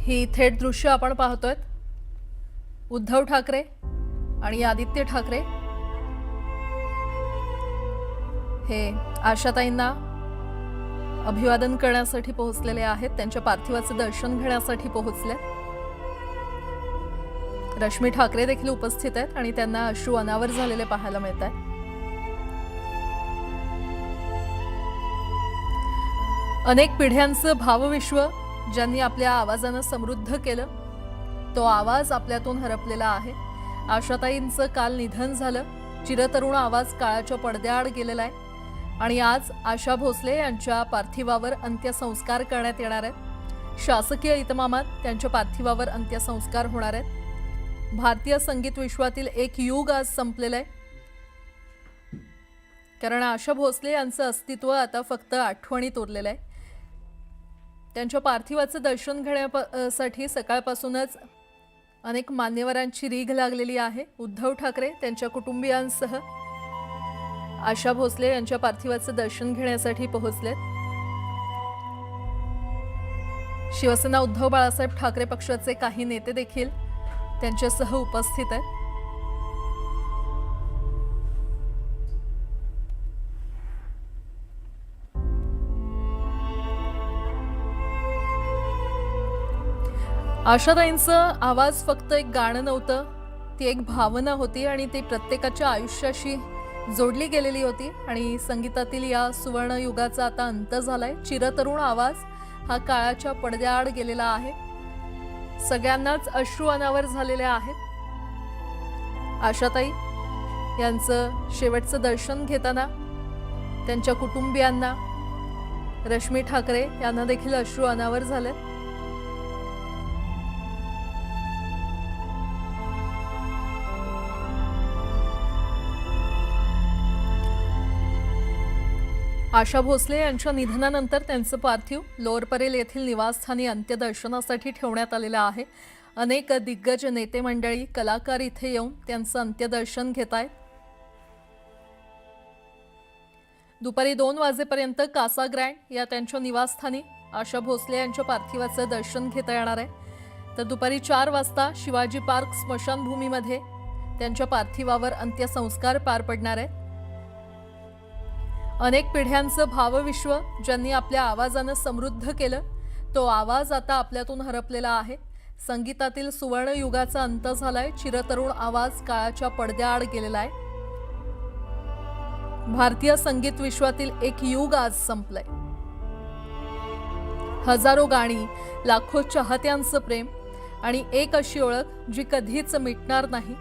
ही थेट दृश्य आपण पाहतोय उद्धव ठाकरे आणि आदित्य ठाकरे हे आशाताईंना अभिवादन करण्यासाठी पोहोचलेले आहेत। त्यांच्या पार्थिवाचे दर्शन घेण्यासाठी पोहोचले। रश्मी ठाकरे देखील उपस्थित आहेत आणि त्यांना अश्रू अनावर झालेले पाहायला मिळत आहे। अनेक पिढ्यांचं भावविश्व ज्यांनी आपल्या आवाजाने समृद्ध केलं तो आवाज आपल्यातून हरपलेला आहे। आशाताईंचं काल निधन झालं। चिरतरुण आवाज काळाच्या पडद्याआड गेलेला आहे आणि आज आशा भोसले यांच्या पार्थिवावर अंत्यसंस्कार करण्यात येणार आहेत। शासकीय इतमामात त्यांच्या पार्थिवावर अंत्यसंस्कार होणार आहेत। भारतीय संगीत विश्वातील एक युग आज संपलेलं आहे, कारण आशा भोसले यांचं अस्तित्व आता फक्त आठवणीत उरलेलं आहे। त्यांच्या पार्थिवाचं दर्शन घेण्यासाठी सकाळपासूनच अनेक मान्यवरांची रीघ लागलेली आहे। उद्धव ठाकरे त्यांच्या कुटुंबियांसह आशा भोसले यांच्या पार्थिवाचं दर्शन घेण्यासाठी पोहोचलेत। शिवसेना उद्धव बाळासाहेब ठाकरे पक्षाचे काही नेते देखील त्यांच्यासह उपस्थित आहेत। आशाताईंचं आवाज फक्त एक गाणं नव्हतं, ती एक भावना होती आणि ती प्रत्येकाच्या आयुष्याशी जोडली गेलेली होती। आणि संगीतातील या सुवर्ण युगाचा आता अंत झालाय। चिरतरुण आवाज हा काळाच्या पडद्याआड गेलेला आहे। सगळ्यांनाच अश्रू अनावर झालेले आहेत। आशाताई यांचं शेवटचं दर्शन घेताना त्यांच्या कुटुंबियांना, रश्मी ठाकरे यांना देखील अश्रू अनावर झाले। आशा भोसले यांच्या निधनानंतर त्यांचं पार्थिव लोअर परेल येथील निवासस्थानी अंत्यदर्शनासाठी ठेवण्यात आलेलं आहे। अनेक दिग्गज नेते मंडळी, कलाकार इथे येऊन त्यांचं अंत्यदर्शन घेत आहेत। दुपारी 2 वाजेपर्यंत कासा ग्रँड या त्यांच्या निवासस्थानी आशा भोसले यांच्या पार्थिवाचं दर्शन घेता येणार आहे। तर दुपारी 4 वाजता शिवाजी पार्क स्मशानभूमीमध्ये त्यांच्या पार्थिवावर अंत्यसंस्कार पार पडणार आहेत। अनेक पिढ्यांचं भावविश्व ज्यांनी आपल्या आवाजाने समृद्ध केलं तो आवाज आता आपल्यातून हरपलेला आहे। संगीतातील सुवर्ण युगाचा अंत झालाय। चिरतरुण आवाज काळाच्या पडद्याआड गेलेला आहे। भारतीय संगीत विश्वातील एक युग आज संपलंय। हजारो गाणी, लाखो चाहत्यांचं प्रेम आणि एक अशी ओळख जी कधीच मिटणार नाही,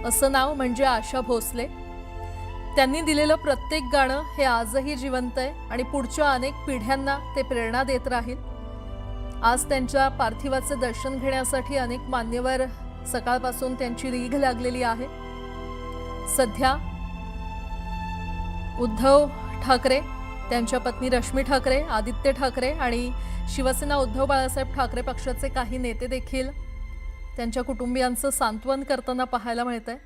असं नाव म्हणजे आशा भोसले। त्यांनी दिलेलं प्रत्येक गाणं हे आजही जिवंत आहे आणि पुढच्या अनेक पिढ्यांना ते प्रेरणा देत राहील। आज त्यांच्या पार्थिवाचं दर्शन घेण्यासाठी अनेक मान्यवर सकाळपासून त्यांची रीघ लागलेली आहे। सध्या उद्धव ठाकरे, त्यांच्या पत्नी रश्मी ठाकरे, आदित्य ठाकरे आणि शिवसेना उद्धव बाळासाहेब ठाकरे पक्षाचे काही नेते देखील त्यांच्या कुटुंबियांचं सांत्वन करताना पाहायला मिळतंय।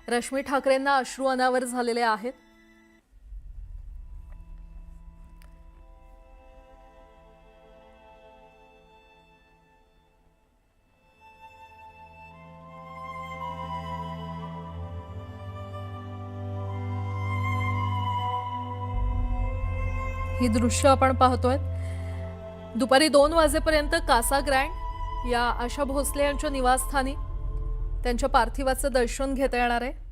रश्मी ठाकरेंना अश्रू अनावर झालेले आहेत। ही दृश्य आपण पाहतोय। दुपारी 2 वाजेपर्यंत कासा ग्रँड या आशा भोसले यांच्या निवासस्थानी त्यांच्या पार्थिवाचं दर्शन घेता येणार आहे।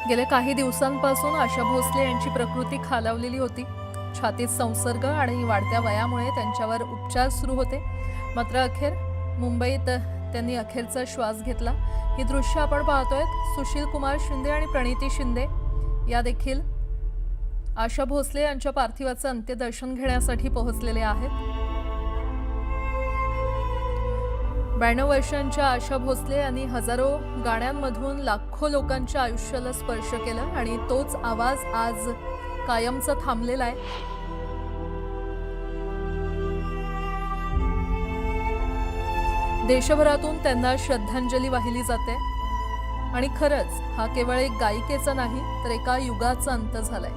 गेल्या काही दिवसांपासून आशा भोसले यांची प्रकृती खालावलेली होती. छातीत संसर्ग आणि वाढत्या वयामुळे त्यांच्यावर उपचार सुरू होते. मात्र अखेर मुंबईत त्यांनी अखेरचा श्वास घेतला. ही दृश्य आपण पाहतोय. सुशील कुमार शिंदे आणि प्रणिती शिंदे या देखील आशा भोसले यांच्या पार्थिवाचं अंत्यदर्शन घेण्यासाठी पोहोचलेले आहेत. 92 वर्षांच्या आशा भोसले यांनी हजारो गाण्यांमधून लाखो लोकांच्या आयुष्याला स्पर्श केला आणि तोच आवाज आज कायमचा थांबलेला आहे. देशभरातून त्यांना श्रद्धांजली वाहिली जाते आणि खरंच हा केवळ एक गायिकेचा नाही तर एका युगाचा अंत झालाय.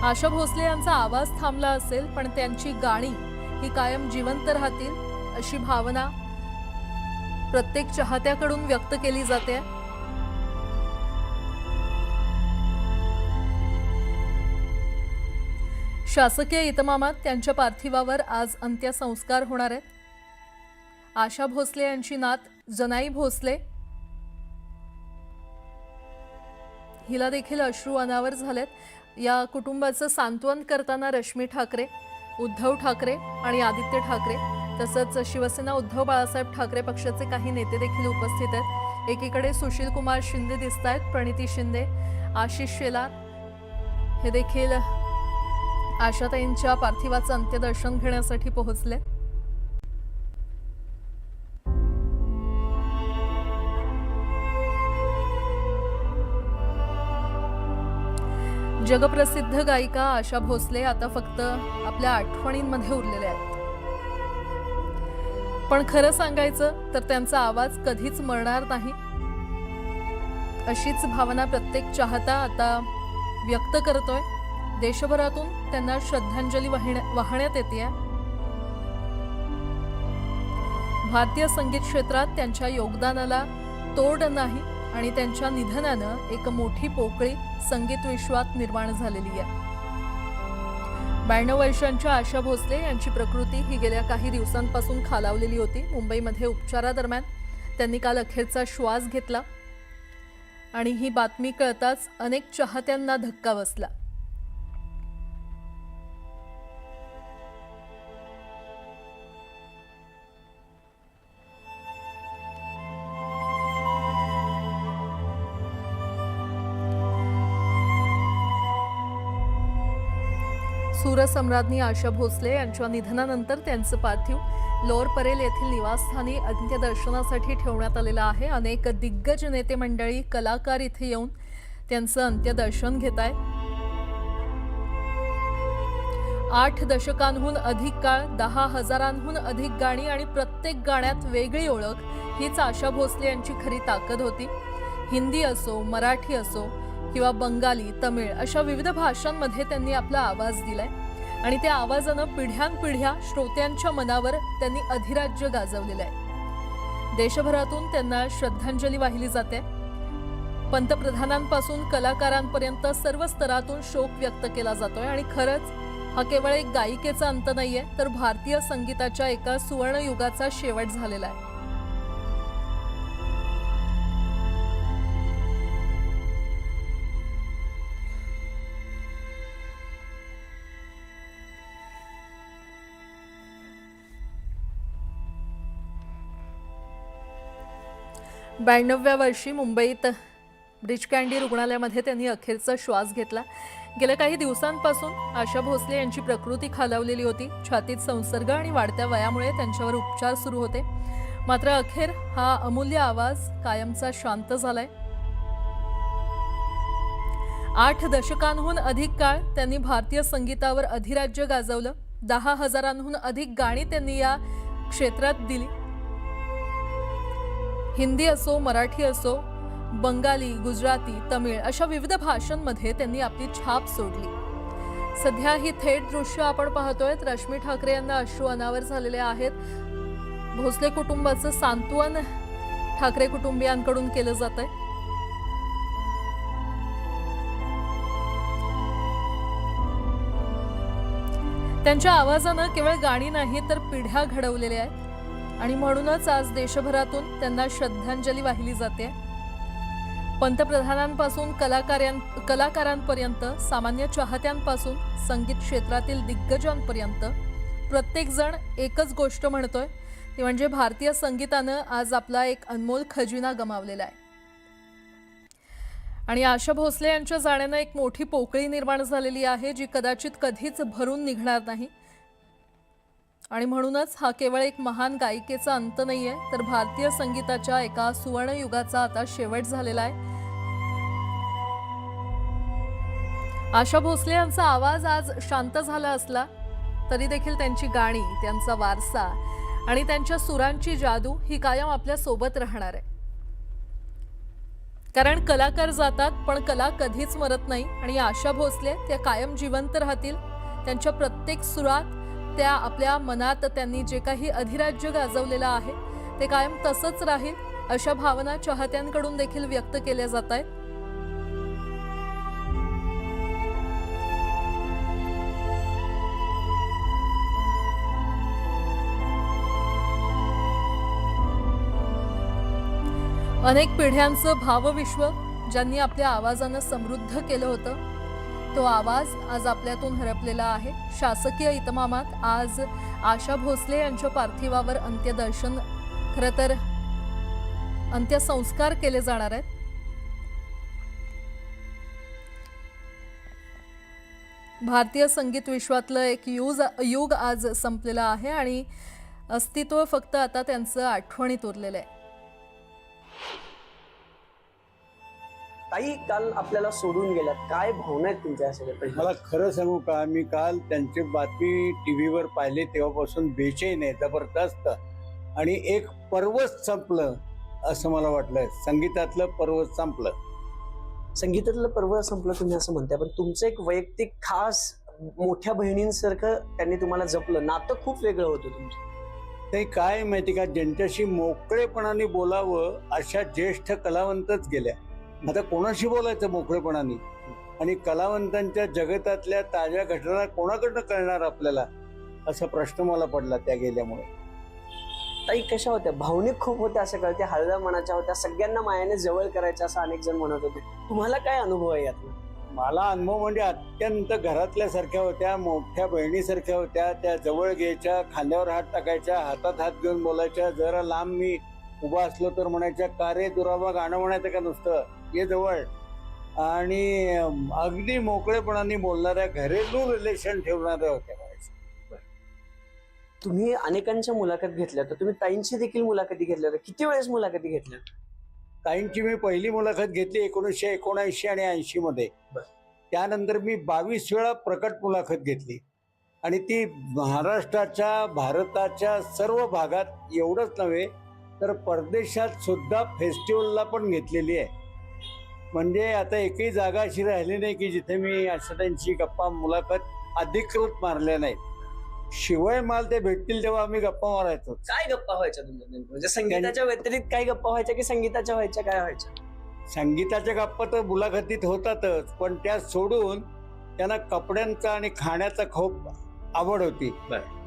आशा भोसले यांचा आवाज थांबला असेल पण त्यांची गाणी ही कायम जिवंत राहतील अशी भावना प्रत्येक चाहत्याकडून व्यक्त केली जाते. शासकीय इतमामात त्यांच्या पार्थिवावर आज अंत्यसंस्कार होणार आहेत. आशा भोसले यांची नात जनाई भोसले हिला देखील अश्रू अनावर झालेत. या कुटुंबाचं सांत्वन करताना रश्मी ठाकरे, उद्धव ठाकरे आणि आदित्य ठाकरे तसंच शिवसेना उद्धव बाळासाहेब ठाकरे पक्षाचे काही नेते देखील उपस्थित आहेत. एकीकडे सुशील कुमार शिंदे दिसत आहेत, प्रणिती शिंदे, आशिष शेलार हे देखील आशाताईंच्या पार्थिवाचं अंत्यदर्शन घेण्यासाठी पोहोचले. जगप्रसिद्ध गायिका आशा भोसले आता फक्त आपल्या आठवणींमध्ये उरलेल्या आहेत. पण खरं सांगायचं तर त्यांचा आवाज कधीच मरणार नाही अशीच भावना प्रत्येक चाहता आता व्यक्त करतोय. देशभरातून त्यांना श्रद्धांजली वाहण्यात येते. भारतीय संगीत क्षेत्रात त्यांच्या योगदानाला तोड नाही आणि त्यांच्या निधनानं एक मोठी पोकळी संगीत विश्वात निर्माण झालेली आहे. 92 वर्षांच्या आशा भोसले यांची प्रकृती ही गेल्या काही दिवसांपासून खालावलेली होती. मुंबईमध्ये उपचारादरम्यान त्यांनी काल अखेरचा श्वास घेतला आणि ही बातमी कळताच अनेक चाहत्यांना धक्का बसला. सूरसम्राज्ञी आशा भोसले यांच्या निधनानंतर त्यांचं पार्थिव लोअर परेल येथील निवासस्थानी अंत्यदर्शनासाठी ठेवण्यात आलेलं आहे. अनेक दिग्गज नेते मंडळी, कलाकार इथे येऊन त्यांचं अंत्यदर्शन घेत आहेत. 8 दशकांहून अधिक काळ, 10,000हून अधिक गाणी आणि प्रत्येक गाण्यात वेगळी ओळख हीच आशा भोसले यांची खरी ताकद होती. हिंदी असो, मराठी असो किंवा बंगाली, तमिळ अशा विविध भाषांमध्ये त्यांनी आपला आवाज दिलाय आणि त्या आवाजानं पिढ्यानपिढ्या श्रोत्यांच्या मनावर त्यांनी अधिराज्य गाजवलेलं आहे. देशभरातून त्यांना श्रद्धांजली वाहिली जाते. पंतप्रधानांपासून कलाकारांपर्यंत सर्व स्तरातून शोक व्यक्त केला जातोय आणि खरंच हा केवळ एक गायिकेचा अंत नाहीये तर भारतीय संगीताच्या एका सुवर्ण युगाचा शेवट झालेला आहे. ब्याण्णव्या वर्षी मुंबईत ब्रिज कँडी रुग्णालयामध्ये त्यांनी अखेरचा श्वास घेतला. गेल्या काही दिवसांपासून आशा भोसले यांची प्रकृती खालावलेली होती. छातीत संसर्ग आणि वाढत्या वयामुळे त्यांच्यावर उपचार सुरू होते. मात्र अखेर हा अमूल्य आवाज कायमचा शांत झालाय. 8 दशकांहून अधिक काळ त्यांनी भारतीय संगीतावर अधिराज्य गाजवलं. 10,000हून अधिक गाणी त्यांनी या क्षेत्रात दिली. हिंदी असो, मराठी असो, बंगाली, गुजराती, तमिळ अशा विविध भाषांमध्ये त्यांनी आपली छाप सोडली. सध्या ही थेट दृश्य आपण पाहतोय. रश्मी ठाकरे यांना अश्रू अनावर झालेले आहेत. भोसले कुटुंबाचं सांत्वन ठाकरे कुटुंबियांकडून केलं जातंय. त्यांच्या आवाजानं केवळ गाणी नाही तर पिढ्या घडवलेल्या आहेत आणि म्हणूनच आज देशभरातून त्यांना श्रद्धांजली वाहिली जाते. पंतप्रधानांपासून कलाकारांपर्यंत, सामान्य चाहत्यांपासून संगीत क्षेत्रातील दिग्गजांपर्यंत प्रत्येक जण एकच गोष्ट म्हणतोय, ती म्हणजे भारतीय संगीतानं आज आपला एक अनमोल खजिना गमावलेला आहे. आणि आशा भोसले यांच्या जाण्यानं एक मोठी पोकळी निर्माण झालेली आहे, जी कदाचित कधीच भरून निघणार नाही. आणि म्हणूनच हा केवळ एक महान गायिकेचा अंत नाहीये, तर भारतीय संगीताच्या एका सुवर्ण युगाचा आता शेवट झालेला आहे. आशा भोसले यांचा आवाज आज शांत झाला असला तरी देखील त्यांची गाणी, त्यांचा वारसा आणि त्यांच्या सुरांची जादू ही कायम आपल्या सोबत राहणार आहे. कारण कलाकार जातात पण कला कधीच मरत नाही आणि आशा भोसले त्या कायम जिवंत राहतील. त्यांच्या प्रत्येक सुरात, त्या आपल्या मनात त्यांनी जे काही अधिराज्य गाजवलेलं आहे ते कायम तसंच राहील, अशा भावना चाहत्यांकडून देखील व्यक्त केल्या जात आहेत. अनेक पिढ्यांचं भावविश्व ज्यांनी आपल्या आवाजानं समृद्ध केलं होतं, तो आवाज आज आपल्यातून हरपलेला आहे. शासकीय इतमामात आज आशा भोसले यांच्या पार्थिवावर अंत्यदर्शन, खरं तर अंत्यसंस्कार केले जाणार आहेत. भारतीय संगीत विश्वातलं एक युग आज संपलेलं आहे आणि अस्तित्व फक्त आता त्यांचं आठवणीत उरलेलं आहे. ताई, काल आपल्याला सोडून गेल्यात, काय भावना आहेत तुमच्या सगळ्या? मला खरं सांगू का, मी काल त्यांची बातमी टीव्हीवर पाहिली तेव्हापासून बेचैन आहे, जबरदस्त. आणि एक पर्वच संपलं असं मला वाटलं. संगीतातलं पर्वच संपलं. संगीतातलं पर्व संपलं तुम्ही असं म्हणताय, पण तुमचं एक वैयक्तिक खास मोठ्या बहिणींसारखं त्यांनी तुम्हाला जपलं, नातं खूप वेगळं होतं तुमचं. ते काय माहिती का, ज्यांच्याशी मोकळेपणाने बोलावं अशा ज्येष्ठ कलावंतच गेल्या. आता कोणाशी बोलायचं मोकळेपणाने? आणि कलावंतांच्या जगतातल्या ताज्या घटना कोणाकडनं कळणार आपल्याला, असा प्रश्न मला पडला त्या गेल्यामुळे. ताई कशा होत्या? भावनिक खूप होत्या असं कळते, हळव्या मनाच्या होत्या, सगळ्यांना मायाने जवळ करायच्या असं अनेक जण म्हणत होते. तुम्हाला काय अनुभव आहे यातला? मला अनुभव म्हणजे अत्यंत घरातल्यासारख्या होत्या, मोठ्या बहिणीसारख्या होत्या. त्या जवळ घ्यायच्या, खांद्यावर हात टाकायच्या, हातात हात घेऊन बोलायच्या. जरा लांब मी उभा असलो तर म्हणायच्या, का रे दुराबा, गाणं म्हणायचं का नुसतं, ये जवळ. आणि अगदी मोकळेपणाने बोलणाऱ्या, घरेलू रिलेशन ठेवणाऱ्या होत्या. तुम्ही अनेकांच्या मुलाखत घेतल्या, तर तुम्ही ताईंची देखील मुलाखती घेतल्या, तर किती वेळेस मुलाखती घेतल्या? ताईंची मी पहिली मुलाखत घेतली 1979 आणि 80 मध्ये. त्यानंतर मी 22 वेळा प्रकट मुलाखत घेतली आणि ती महाराष्ट्राच्या, भारताच्या सर्व भागात, एवढंच नव्हे तर परदेशात सुद्धा फेस्टिवलला पण घेतलेली आहे. म्हणजे आता एकही जागा अशी राहिली नाही की जिथे मी अशा त्यांची गप्पा, मुलाखत अधिकृत मारल्या नाहीत. शिवाय माल ते भेटतील तेव्हा आम्ही गप्पा मारायचो. काय गप्पा व्हायच्या तुमच्या? म्हणजे संगीताच्या व्यतिरिक्त काही गप्पा व्हायच्या की संगीताच्या व्हायच्या, काय व्हायच्या? संगीताच्या गप्पा तर मुलाखतीत होतातच, पण त्या सोडून त्यांना कपड्यांचा आणि खाण्याचा खूप आवड होती.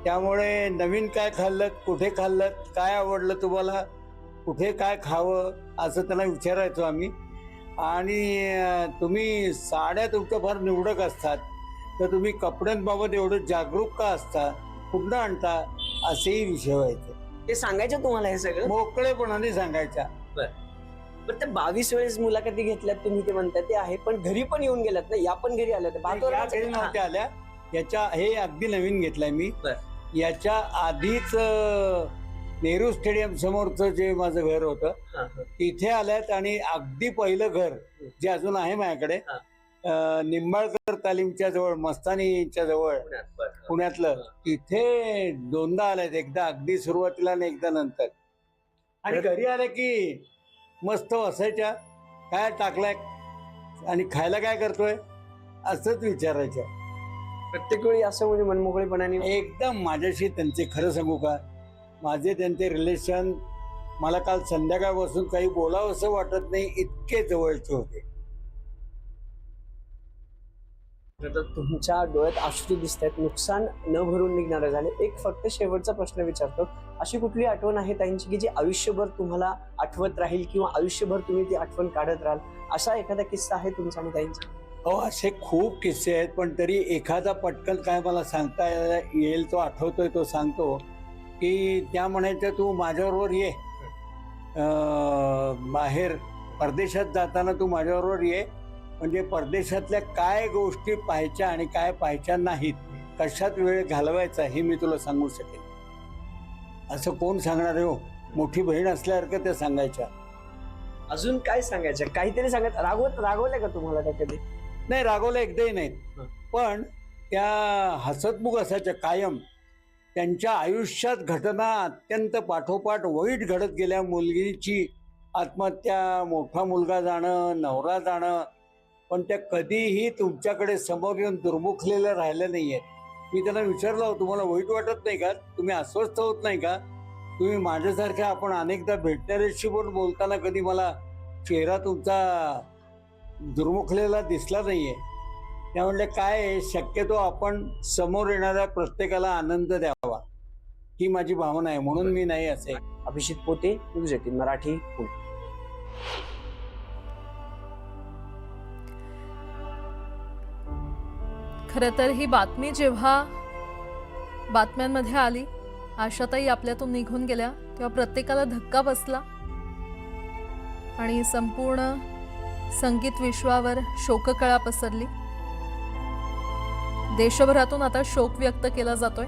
त्यामुळे नवीन काय खाल्लं, कुठे खाल्लं, काय आवडलं तुम्हाला, कुठे काय खावं, असं त्यांना विचारायचो आम्ही. आणि तुम्ही साड्या तुमच्या फार निवडक असतात, तर तुम्ही कपड्यांबाबत एवढं जागरूक का असता, कुठं आणता, असेही विषय व्हायचे. ते सांगायचं तुम्हाला हे सगळं मोकळेपणाने सांगायच्या. बरं, ते 22 वेळेस मुलाखती घेतल्यात तुम्ही, ते म्हणतात ते आहे, पण घरी पण येऊन गेलात ना? या पण घरी आल्या या घरी नव्हत्या आल्या. याच्या हे अगदी नवीन घेतलंय मी. याच्या आधीच नेहरू स्टेडियम समोरचं जे माझं घर होतं तिथे आल्यात. आणि अगदी पहिलं घर जे अजून आहे माझ्याकडे, निंबाळकर तालीमच्या जवळ, मस्तानीच्या जवळ, पुण्यातलं, तिथे दोनदा आल्यात. एकदा अगदी सुरुवातीला आणि एकदा नंतर. आणि घरी आल्या की मस्त बसायच्या, काय टाकलाय आणि खायला काय करतोय असंच विचारायचं प्रत्येक वेळी. असं म्हणजे मनमोकळेपणाने एकदम माझ्याशी त्यांचे, खरं सांगू का, माझे त्यांचे रिलेशन मला काल संध्याकाळपासून काही बोलावं असं वाटत नाही, इतके जवळचे होते. तर तुमच्या डोळ्यात अश्रू दिसत आहेत, नुकसान न भरून निघणारं झाले. एक फक्त शेवटचा प्रश्न विचारतो, अशी कुठली आठवण आहे ताईंची की जी आयुष्यभर तुम्हाला आठवत राहील किंवा आयुष्यभर तुम्ही ती आठवण काढत राहाल, असा एखादा किस्सा आहे तुमचा आणि ताईंचा? हो, असे खूप किस्से आहेत, पण तरी एखादा पटकन काय मला सांगता येईल तो आठवतोय तो सांगतो. की त्या म्हणायच्या तू माझ्याबरोबर ये, बाहेर परदेशात जाताना तू माझ्याबरोबर ये, म्हणजे परदेशातल्या काय गोष्टी पाहायच्या आणि काय पाहायच्या नाहीत, कशात वेळ घालवायचा हे मी तुला सांगू शकेन. असं कोण सांगणार आहे हो, मोठी बहीण असल्यासारखं त्या सांगायच्या. अजून काय सांगायचं, काहीतरी सांगत रागवलंय का तुम्हाला त्या कधी? नाही, रागवलं एकदाही नाहीत, पण त्या हसतमुख असायच्या कायम. त्यांच्या आयुष्यात घटना अत्यंत पाठोपाठ वाईट घडत गेल्या. मुलगीची आत्महत्या, मोठा मुलगा जाणं, नवरा जाणं, पण त्या कधीही तुमच्याकडे समोर येऊन दुर्मुखलेल्या राहिल्या नाहीये. मी त्यांना विचारलं, हो तुम्हाला वाईट वाटत नाही का, तुम्ही अस्वस्थ होत नाही का, तुम्ही माझ्यासारख्या आपण अनेकदा भेटणाऱ्याशी पण बोलताना कधी मला चेहरा तुमचा दुर्मुखलेला दिसला नाहीये. त्या म्हणले काय आहे, शक्यतो आपण समोर येणाऱ्या प्रत्येकाला आनंद द्यावा, ही माझी भावना आहे, म्हणून मी नाही असे. अभिजित पोते, न्यूज 18 मराठी, पुणे. खरं तर ही बातमी जेव्हा बातम्यांमध्ये आली, आशाताई आपल्यातून निघून गेल्या, तेव्हा प्रत्येकाला धक्का बसला आणि संपूर्ण संगीत विश्वावर शोककळा पसरली. देशभरातून आता शोक व्यक्त केला जातोय,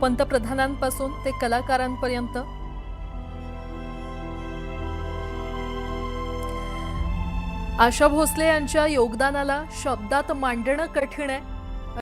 पंतप्रधानांपासून ते कलाकारांपर्यंत. आशा भोसले यांच्या योगदानाला शब्दात मांडणं कठीण आहे.